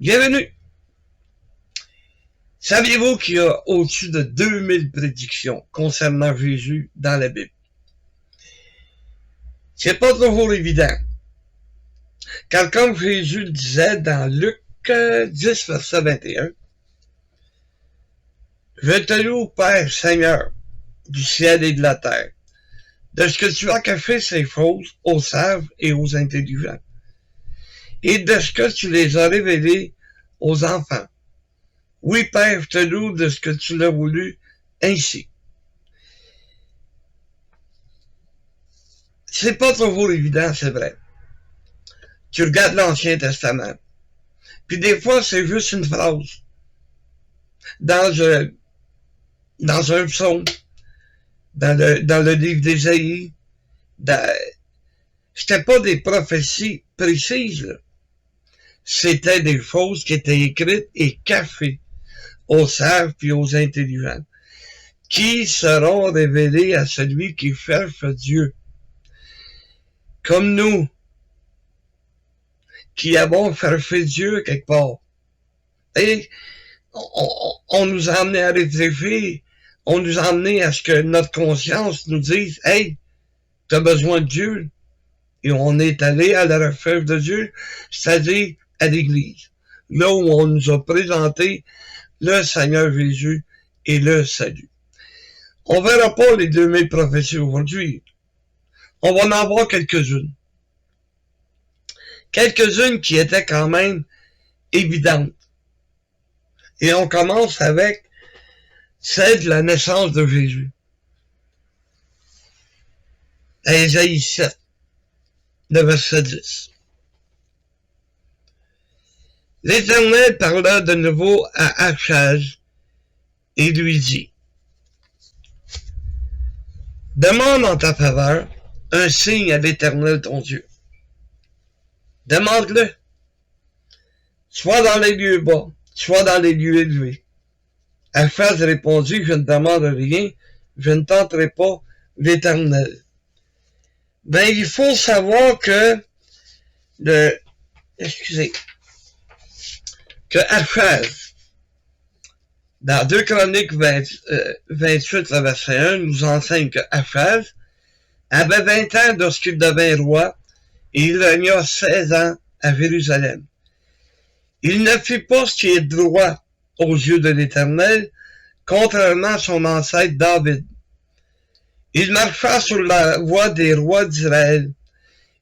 Bienvenue! Saviez-vous qu'il y a au-dessus de 2000 prédictions concernant Jésus dans la Bible? C'est pas toujours évident. Car comme Jésus le disait dans Luc 10, verset 21, « Je te loue, Père, Seigneur, du ciel et de la terre, de ce que tu as caché ces choses aux sages et aux intelligents, et de ce que tu les as révélées aux enfants. Oui, Père, je te loue de ce que tu l'as voulu ainsi. » C'est pas toujours évident, c'est vrai. Tu regardes l'Ancien Testament, puis des fois, c'est juste une phrase dans un psaume, dans le livre d'Ésaïe. C'était pas des prophéties précises, là. C'était des choses qui étaient écrites et cachées aux sages puis aux intelligents, qui seront révélées à celui qui cherche Dieu. Comme nous, qui avons cherché Dieu quelque part. Et on nous a amené à réfléchir, on nous a amené à ce que notre conscience nous dise « Hey, t'as besoin de Dieu ». Et on est allé à la recherche de Dieu, c'est-à-dire à l'Église, là où on nous a présenté le Seigneur Jésus et le salut. On verra pas les 2000 prophéties aujourd'hui. On va en avoir quelques-unes. Quelques-unes qui étaient quand même évidentes. Et on commence avec celle de la naissance de Jésus. À Ésaïe 7, le verset 10. L'Éternel parla de nouveau à Achaz et lui dit, « Demande en ta faveur un signe à l'Éternel ton Dieu. Demande-le, soit dans les lieux bas, soit dans les lieux élevés. » Achaz répondit, « Je ne demande rien, je ne tenterai pas l'Éternel. » Ben, il faut savoir que que Achaz, dans 2 Chroniques 28, le verset 1, nous enseigne que Achaz avait 20 ans lorsqu'il devint roi et il régna 16 ans à Jérusalem. Il ne fit pas ce qui est droit aux yeux de l'Éternel, contrairement à son ancêtre David. Il marcha sur la voie des rois d'Israël.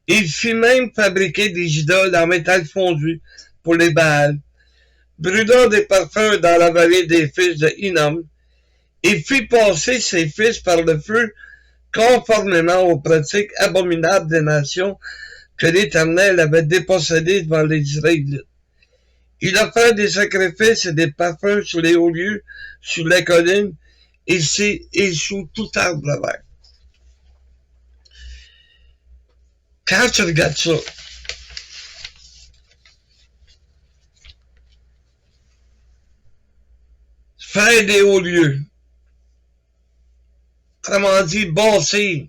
Il fit même fabriquer des idoles en métal fondu pour les Baals, brûla des parfums dans la vallée des fils de Hinnom, et fit passer ses fils par le feu, conformément aux pratiques abominables des nations que l'Éternel avait dépossédées devant les Israélites. Il offrait des sacrifices et des parfums sur les hauts lieux, sur les collines et sous tout arbre vert. Quand tu regardes ça, faire des hauts lieux, autrement dit, bâtir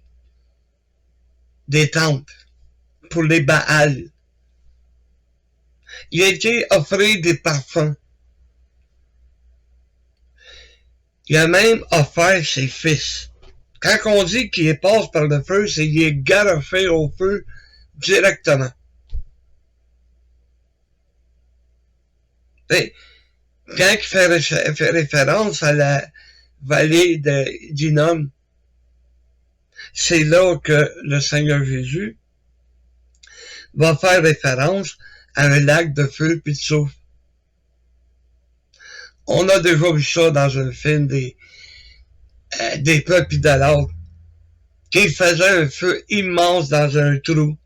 des temples pour les Baals. Il a été offert des parfums. Il a même offert ses fils. Quand on dit qu'il passe par le feu, c'est qu'il est garoché au feu directement. Et quand il fait référence à la vallée d'Hinnom, c'est là que le Seigneur Jésus va faire référence à un lac de feu puis de soufre. On a déjà vu ça dans un film des peuples idolâtres qui faisaient un feu immense dans un trou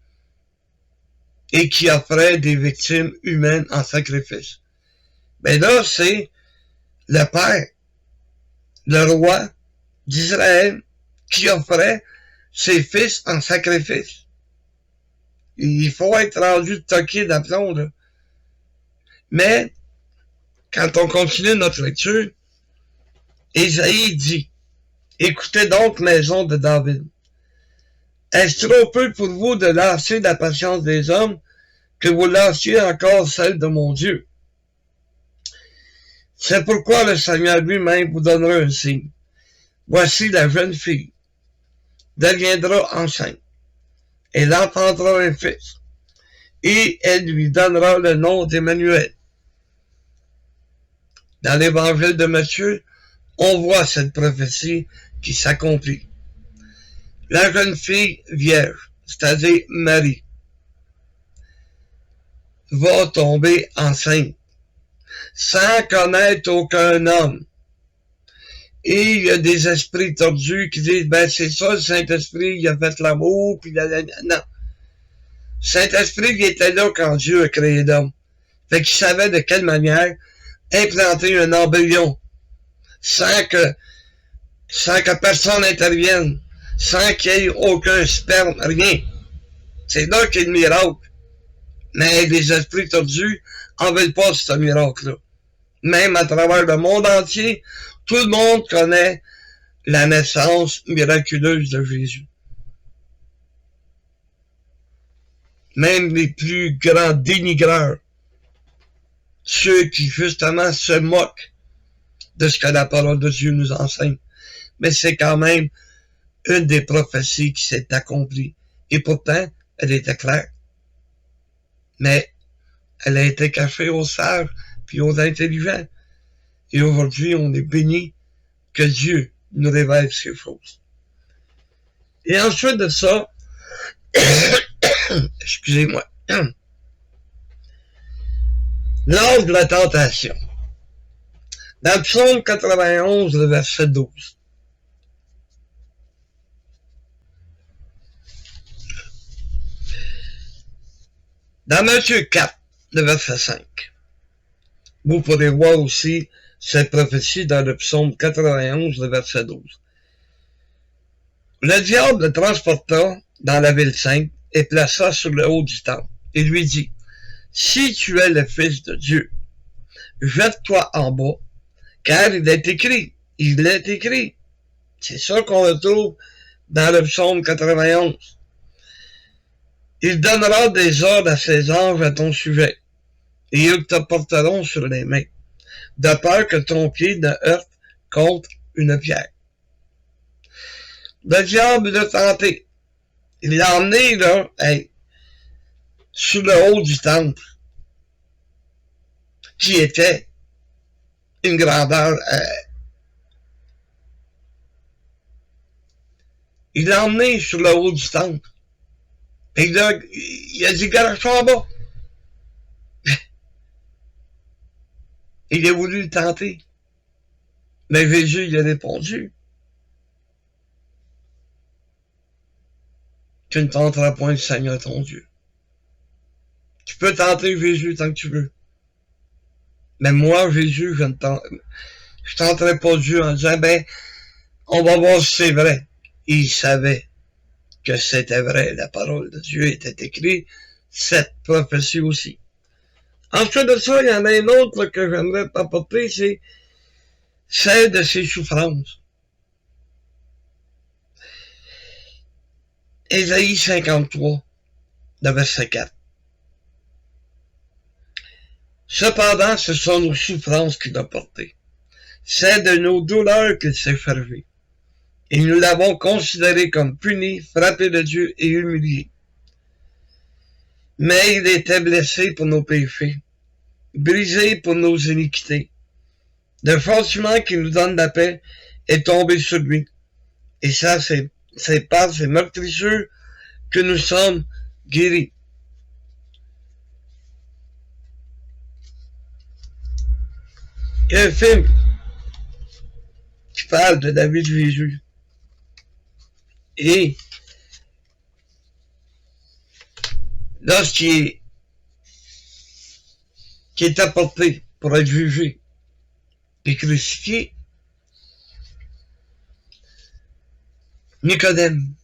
et qui offraient des victimes humaines en sacrifice. Mais là, c'est le Père, le roi d'Israël, qui offrait ses fils en sacrifice. Il faut être rendu toqué d'aplomb, là. Mais, quand on continue notre lecture, Ésaïe dit, « Écoutez donc, maison de David. Est-ce trop peu pour vous de lasser la patience des hommes que vous lassiez encore celle de mon Dieu? C'est pourquoi le Seigneur lui-même vous donnera un signe. Voici la jeune fille deviendra enceinte. Elle enfantera un fils. Et elle lui donnera le nom d'Emmanuel. Dans l'évangile de Matthieu, on voit cette prophétie qui s'accomplit. La jeune fille vierge, c'est-à-dire Marie, va tomber enceinte sans connaître aucun homme. Et il y a des esprits tordus qui disent, ben c'est ça, le Saint-Esprit, il a fait l'amour, puis non. Saint-Esprit, il était là quand Dieu a créé l'homme. Fait qu'il savait de quelle manière implanter un embryon sans que personne n'intervienne, sans qu'il y ait aucun sperme, rien. C'est là qu'il y a le miracle. Mais les esprits tordus en veulent pas ce miracle-là. Même à travers le monde entier, tout le monde connaît la naissance miraculeuse de Jésus. Même les plus grands dénigreurs, ceux qui justement se moquent de ce que la parole de Dieu nous enseigne. Mais c'est quand même une des prophéties qui s'est accomplie. Et pourtant, elle était claire. Mais elle a été cachée aux sages puis aux intelligents. Et aujourd'hui, on est béni que Dieu nous révèle ces choses. Et ensuite de ça, excusez-moi, lors de la tentation, dans le psaume 91, le verset 12, dans Matthieu 4, le verset 5, vous pourrez voir aussi cette prophétie dans le psaume 91, le verset 12. Le diable le transporta dans la ville sainte et plaça sur le haut du temple et lui dit, si tu es le Fils de Dieu, jette-toi en bas, car il est écrit. C'est ça qu'on retrouve dans le psaume 91. Il donnera des ordres à ses anges à ton sujet, et ils te porteront sur les mains, de peur que ton pied ne heurte contre une pierre. Le diable l'a tenté. Il l'a emmené, là, sur le haut du temple, qui était une grandeur. Il l'a emmené sur le haut du temple. Et il a dit, garoche-toi en bas. Il a voulu le tenter. Mais Jésus, il a répondu, tu ne tenteras point le Seigneur ton Dieu. Tu peux tenter Jésus tant que tu veux. Mais moi, Jésus, je tenterai pas Dieu en disant, ben, on va voir si c'est vrai. Il savait que c'était vrai, la parole de Dieu était écrite, cette prophétie aussi. Ensuite de ça, il y en a une autre que j'aimerais apporter, c'est celle de ses souffrances. Ésaïe 53, le verset 4. Cependant, ce sont nos souffrances qu'il a portées. C'est de nos douleurs qu'il s'est chargé. Et nous l'avons considéré comme puni, frappé de Dieu et humilié. Mais il était blessé pour nos péchés, brisé pour nos iniquités. Le châtiment qui nous donne la paix est tombé sur lui. Et ça, c'est par ces meurtrissures que nous sommes guéris. Il y a un film qui parle de la vie de Jésus. Et lorsqu'il est apporté pour être jugé et crucifié, Nicodème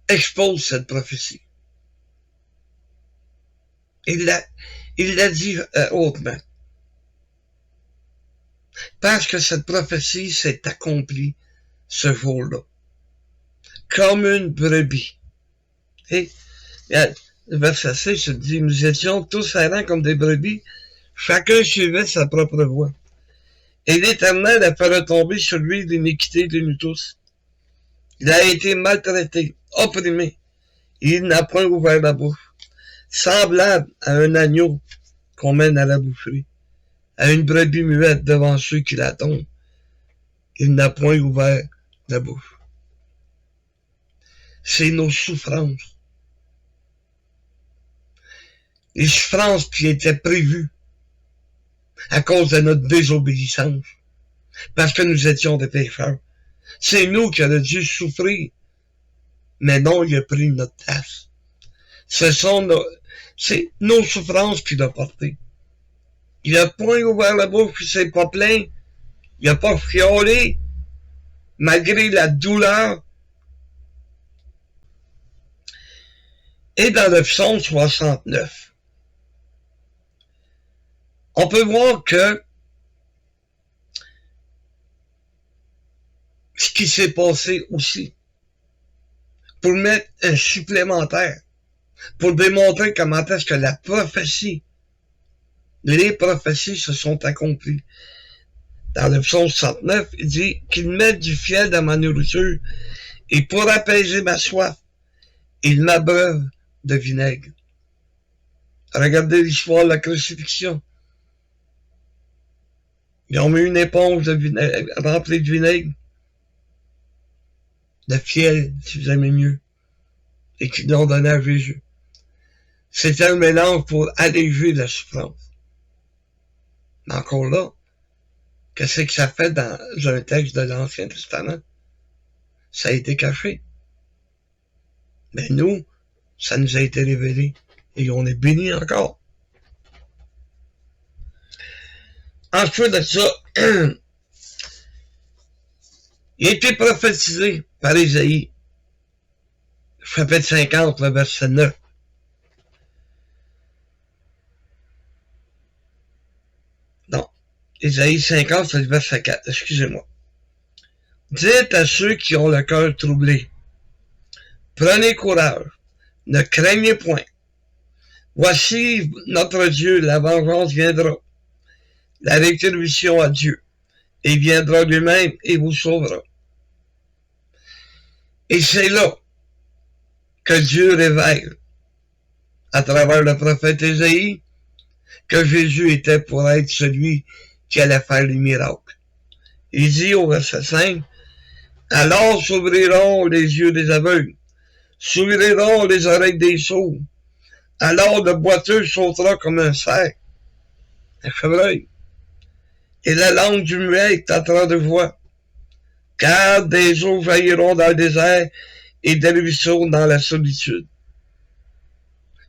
expose cette prophétie. Il l'a dit hautement. Parce que cette prophétie s'est accomplie ce jour-là. Comme une brebis Et, regarde, le verset 6 se dit, nous étions tous errants comme des brebis, chacun suivait sa propre voie. Et l'Éternel a fait retomber sur lui l'iniquité de nous tous. Il a été maltraité, opprimé, et il n'a point ouvert la bouche. Semblable à un agneau qu'on mène à la boucherie, à une brebis muette devant ceux qui l'attendent. Il n'a point ouvert la bouche. C'est nos souffrances. Les souffrances qui étaient prévues à cause de notre désobéissance, parce que nous étions des pécheurs. C'est nous qui aurions dû souffrir, mais non, il a pris notre place. C'est nos souffrances qu'il a portées. Il n'a point ouvert la bouche, il s'est pas plaint, il n'a pas fiolé, malgré la douleur. Et dans le psaume 69, on peut voir que ce qui s'est passé aussi, pour mettre un supplémentaire, pour démontrer comment est-ce que la prophétie, les prophéties se sont accomplies. Dans le psaume 69, il dit qu'il met du fiel dans ma nourriture et pour apaiser ma soif, il m'abreuve de vinaigre. Regardez l'histoire de la crucifixion. Ils ont mis une éponge de vinaigre, remplie de vinaigre, de fiel, si vous aimez mieux, et qu'ils l'ont donné à Jésus. C'est un mélange pour alléger la souffrance. Mais encore là, qu'est-ce que ça fait dans un texte de l'Ancien Testament? Ça a été caché. Mais nous, ça nous a été révélé. Et on est bénis encore. Ensuite de ça, il a été prophétisé par Ésaïe, chapitre 50, le verset 9. Non, Ésaïe 50, c'est le verset 4, excusez-moi. Dites à ceux qui ont le cœur troublé, prenez courage, ne craignez point. Voici notre Dieu, la vengeance viendra, la rétribution à Dieu, et viendra lui-même et vous sauvera. Et c'est là que Dieu révèle, à travers le prophète Ésaïe, que Jésus était pour être celui qui allait faire les miracles. Il dit au verset 5, « Alors s'ouvriront les yeux des aveugles, s'ouvriront les oreilles des sourds, alors le boiteux sautera comme un cerf, un chevreuil, et la langue du muet tâtera de voix, car des eaux jailliront dans le désert et des ruisseaux dans la solitude. »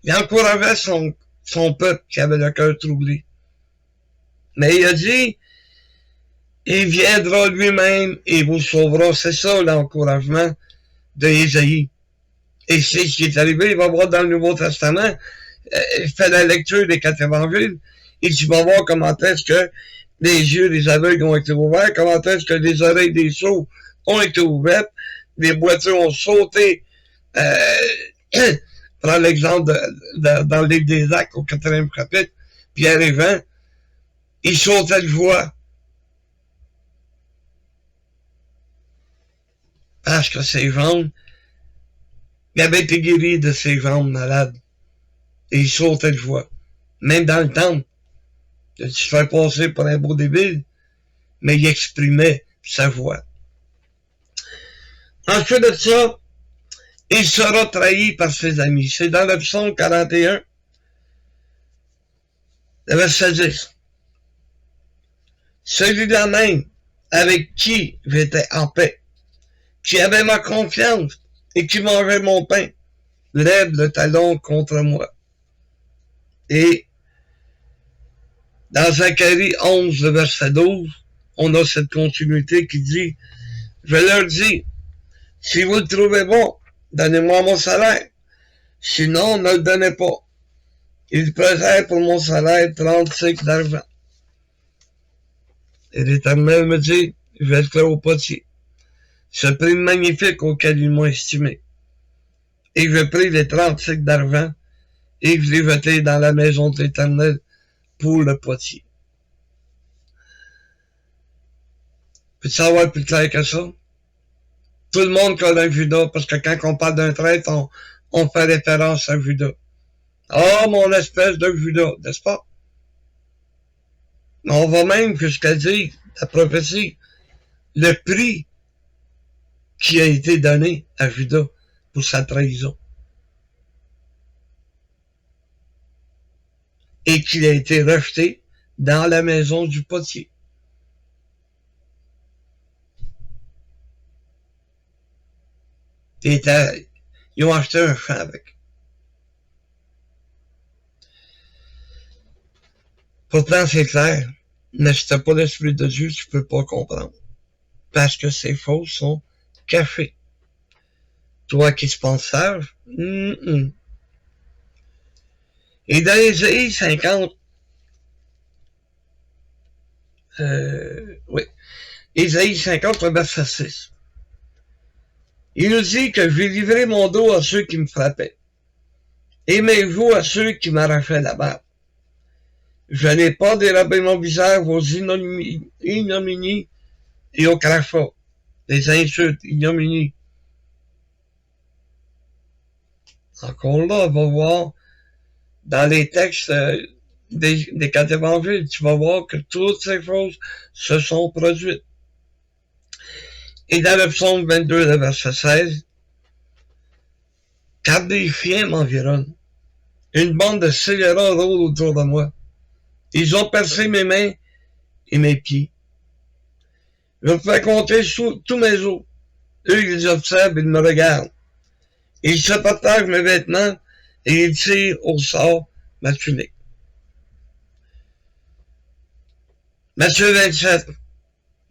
Il encourageait son peuple qui avait le cœur troublé. Mais il a dit, il viendra lui-même et vous sauvera. C'est ça l'encouragement de Ésaïe. Et c'est ce qui est arrivé. Il va voir dans le Nouveau Testament, il fait la lecture des 4 évangiles, et tu vas voir comment est-ce que les yeux des aveugles ont été ouverts, comment est-ce que les oreilles des sourds ont été ouvertes, les boiteux ont sauté. Prends l'exemple dans le livre des Actes, au 4e chapitre, Pierre et Jean, ils sautaient de joie. Parce que ses jambes, il avait été guéri de ses jambes malades. Et il sautait de joie. Même dans le temple, il se fait passer pour un beau débile, mais il exprimait sa joie. Ensuite de ça, il sera trahi par ses amis. C'est dans le psaume 41, le verset 10. Celui-là même avec qui j'étais en paix, qui avait ma confiance et qui mangeait mon pain, lève le talon contre moi. Et dans Zacharie 11, le verset 12, on a cette continuité qui dit, je leur dis, si vous le trouvez bon, donnez-moi mon salaire. Sinon, ne le donnez pas. Il pesait pour mon salaire 30 cycles d'argent. Et l'Éternel me dit, je vais le faire au potier. Ce prix magnifique auquel ils m'ont estimé. et je pris les 30 cycles d'argent, et je les jetai dans la maison de l'Éternel pour le potier. Peux-tu savoir plus clair que ça? Tout le monde connaît Judas, parce que quand on parle d'un traître, on fait référence à Judas. Oh, mon espèce de Judas, n'est-ce pas? On va même jusqu'à dire, la prophétie, le prix qui a été donné à Judas pour sa trahison. Et qu'il a été rejeté dans la maison du potier. Ils ont acheté un champ avec. Pourtant, c'est clair, mais si t'as pas l'Esprit de Dieu, tu peux pas comprendre. Parce que ces choses sont cachées. Toi qui se penses sage, Et dans Ésaïe 50, oui, Ésaïe 50, verset 6. Il nous dit que j'ai livré mon dos à ceux qui me frappaient, et mes joues à ceux qui m'arrachaient la barbe. Je n'ai pas dérobé mon visage aux ignominies et aux crachats, des insultes, ignominies. Encore là, on va voir, dans les textes des 4 évangiles, tu vas voir que toutes ces choses se sont produites. Et dans le psaume 22, le verset 16, car des chiens m'environnent, une bande de scélérats rôde autour de moi. Ils ont percé mes mains et mes pieds. Je me fais compter tous mes os. Eux, ils observent, ils me regardent. Ils se partagent mes vêtements et ils tirent au sort ma tunique. Matthieu 27,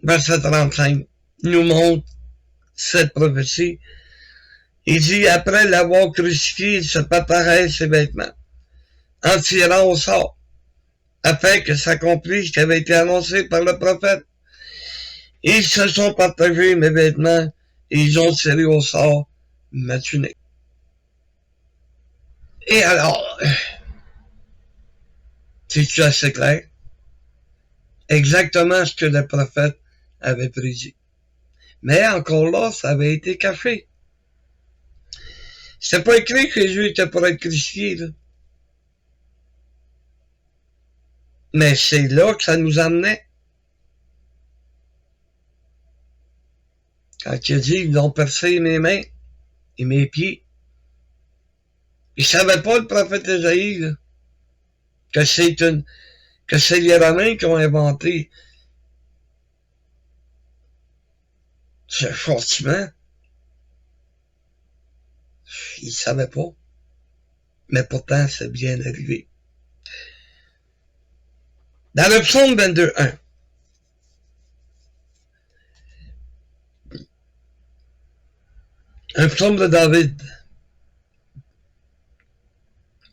verset 35, nous montre cette prophétie. Il dit, après l'avoir crucifié, il se partageait ses vêtements, en tirant au sort, afin que s'accomplisse ce qui avait été annoncé par le prophète. Ils se sont partagés mes vêtements et ils ont tiré au sort ma tunique. Et alors, c'est-tu assez clair? Exactement ce que le prophète avait prédit. Mais encore là, ça avait été caché. C'était pas écrit que Jésus était pour être crucifié, là. Mais c'est là que ça nous amenait. Quand il a dit, ils ont percé mes mains et mes pieds. Il savait pas, le prophète Ésaïe, là, que c'est les Romains qui ont inventé ce châtiment. Il savait pas. Mais pourtant, c'est bien arrivé. Dans le psaume 22, 1. Un psaume de David.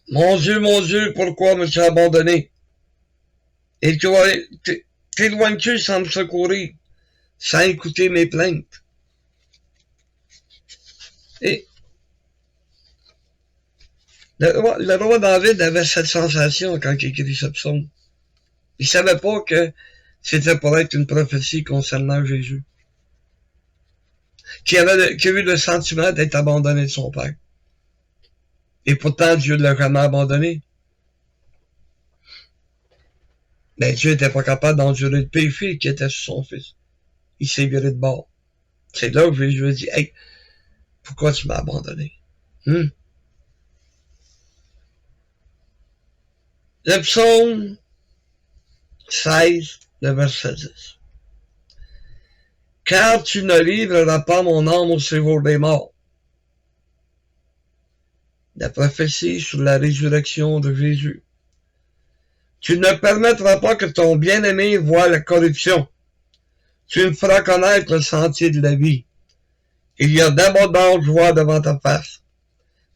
Mon Dieu, pourquoi me tu abandonné? Et t'éloignes-tu sans me secourir, sans écouter mes plaintes? Et le roi David avait cette sensation quand il écrit ce psaume. Il savait pas que c'était pour être une prophétie concernant Jésus. Qui a eu le sentiment d'être abandonné de son père. Et pourtant, Dieu ne l'a jamais abandonné. Mais Dieu n'était pas capable d'endurer le péché qui était sur son fils. Il s'est viré de bord. C'est là que Jésus a dit, hey, pourquoi tu m'as abandonné? Le psaume 16, le verset 10. Car tu ne livreras pas mon âme au séjour des morts. La prophétie sur la résurrection de Jésus. Tu ne permettras pas que ton bien-aimé voie la corruption. Tu me feras connaître le sentier de la vie. Il y a d'abondantes joies devant ta face,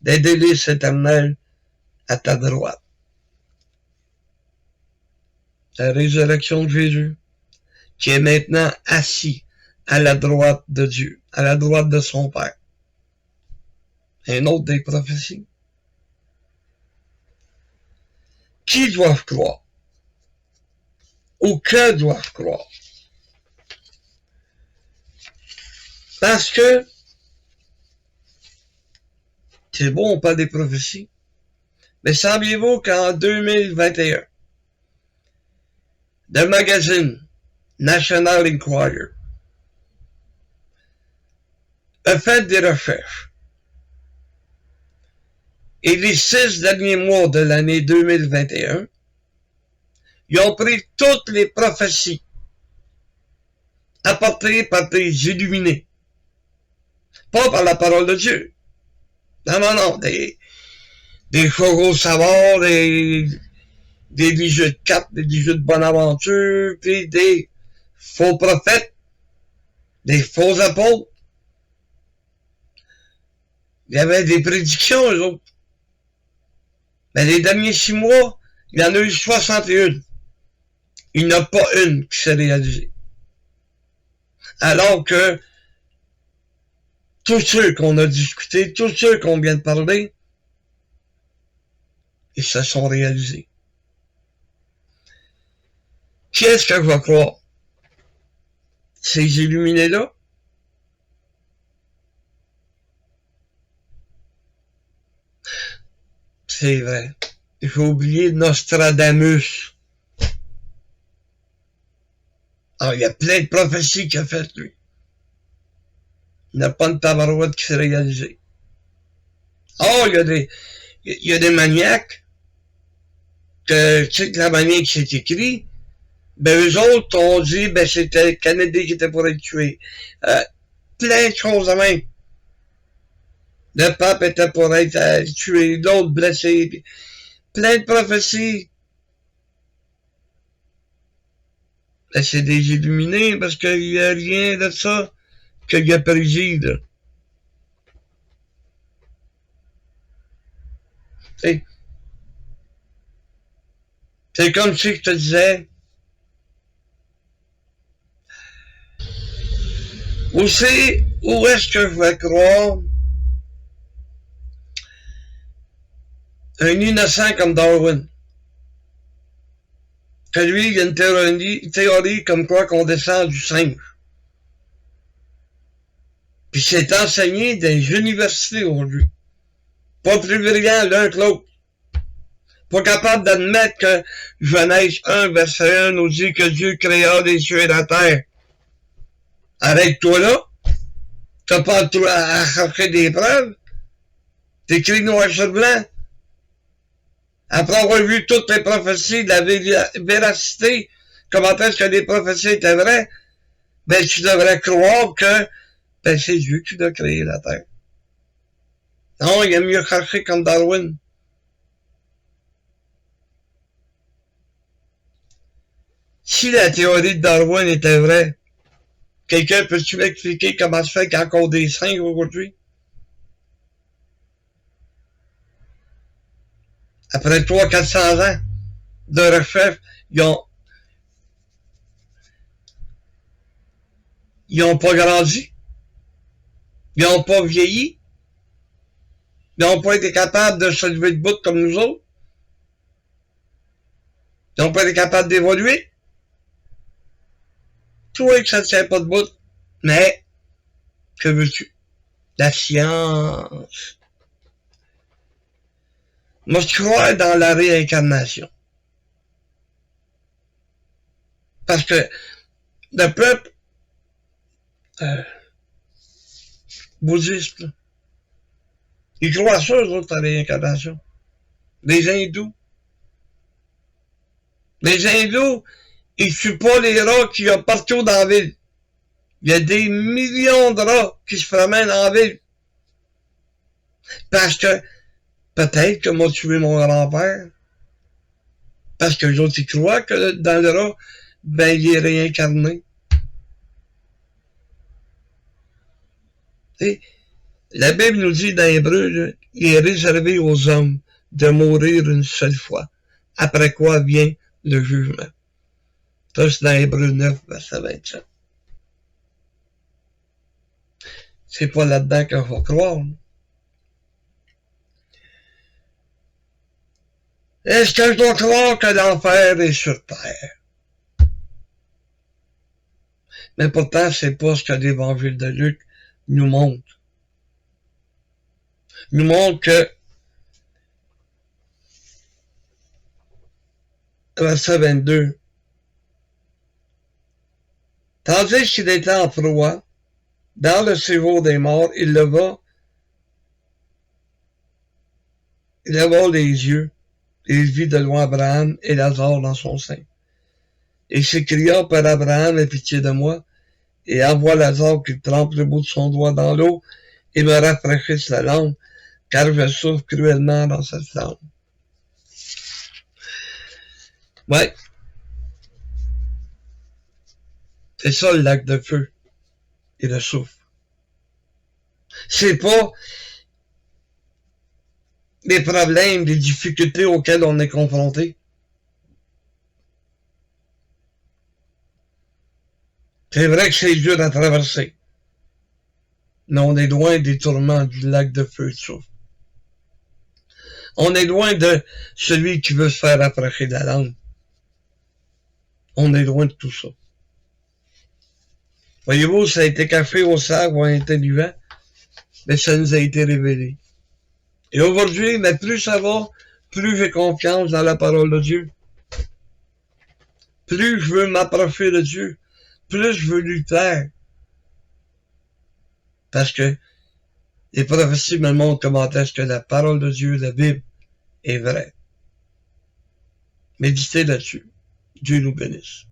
des délices éternelles à ta droite. La résurrection de Jésus, qui est maintenant assis à la droite de Dieu, à la droite de son Père. un autre des prophéties. Qui doivent croire? Ou que doivent croire? Parce que, c'est bon, on parle des prophéties, mais saviez-vous qu'en 2021, le magazine National Enquirer a fait des recherches et les 6 derniers mois de l'année 2021, ils ont pris toutes les prophéties apportées par des illuminés, pas par la parole de Dieu. Non, des chevaux savards, des jeux de cartes, des jeux de bonne aventure, puis des faux prophètes, des faux apôtres. Il y avait des prédictions, eux autres. Mais les derniers 6 mois, il y en a eu 61. Il n'y en a pas une qui s'est réalisée. Alors que tous ceux qu'on a discutés, tous ceux qu'on vient de parler, ils se sont réalisés. Qui est-ce que je vais croire? Ces illuminés-là? C'est vrai. J'ai oublié Nostradamus. Alors, il y a plein de prophéties qu'il a faites, lui. Il n'a pas de tabarouette qui s'est réalisé. Oh, il y a des maniaques que, tu sais, que la manière qui s'est écrit, ben, eux autres ont dit, ben, c'était le Canadien qui était pour être tué. Plein de choses de même. Le pape était pour être tué, l'autre blessé. Plein de prophéties. Ben, c'est des illuminés parce qu'il n'y a rien de ça qu'il a prédit, là. C'est comme si je te disais, où est-ce que je vais croire un innocent comme Darwin? Que lui, il y a une théorie comme quoi qu'on descend du singe. Puis c'est enseigné dans les universités aujourd'hui. Pas plus brillant l'un que l'autre. Pas capable d'admettre que Genèse 1, verset 1 nous dit que Dieu créa les cieux et la terre. Arrête-toi là. T'as pas à chercher des preuves. T'écris noir sur blanc. Après avoir vu toutes les prophéties de la véracité, comment est-ce que les prophéties étaient vraies, ben tu devrais croire que ben c'est Dieu qui a créé la terre. Non, il y a mieux chercher comme Darwin. Si la théorie de Darwin était vraie, quelqu'un peut-tu m'expliquer comment se fait qu'il y a encore des singes aujourd'hui? Après 300-400 ans de recherche, ils ont pas grandi. Ils ont pas vieilli. Ils n'ont pas été capables de se lever de bout comme nous autres. Ils n'ont pas été capables d'évoluer. Toi que ça ne tient pas de bout. Mais, que veux-tu? La science. Moi, je crois dans la réincarnation. Parce que le peuple bouddhiste, ils croient à ça, eux autres, la réincarnation. Les hindous. Les hindous, ils tuent pas les rats qu'il y a partout dans la ville. Il y a des millions de rats qui se promènent dans la ville. Parce que, peut-être que moi tué mon grand-père. Parce que les autres, ils croient que dans le rat, ben, il est réincarné. Et la Bible nous dit dans Hébreu, il est réservé aux hommes de mourir une seule fois. Après quoi vient le jugement. Ça, c'est dans Hébreu 9, verset 27. C'est pas là-dedans qu'il faut croire. Est-ce que je dois croire que l'enfer est sur terre? Mais pourtant, c'est pas ce que l'évangile de Luc nous montre. Il nous montre que, verset 22, tandis qu'il était en proie, dans le séjour des morts, il leva les yeux, et il vit de loin Abraham et Lazare dans son sein. Et s'écria, Père Abraham, aie pitié de moi, et envoie Lazare qui trempe le bout de son doigt dans l'eau, et me rafraîchisse la langue, car je souffre cruellement dans cette flamme. Ouais. C'est ça le lac de feu et le souffle. C'est pas les problèmes, les difficultés auxquelles on est confronté. C'est vrai que c'est dur à traverser. Mais on est loin des tourments du lac de feu et de souffle. On est loin de celui qui veut se faire approcher de la langue. On est loin de tout ça. Voyez-vous, ça a été caché au cerveau intelligent, mais ça nous a été révélé. Et aujourd'hui, mais plus ça va, plus j'ai confiance dans la parole de Dieu. Plus je veux m'approcher de Dieu, plus je veux lui plaire. Parce que les prophéties me montrent comment est-ce que la parole de Dieu, la Bible, est vraie. Méditez là-dessus. Dieu nous bénisse.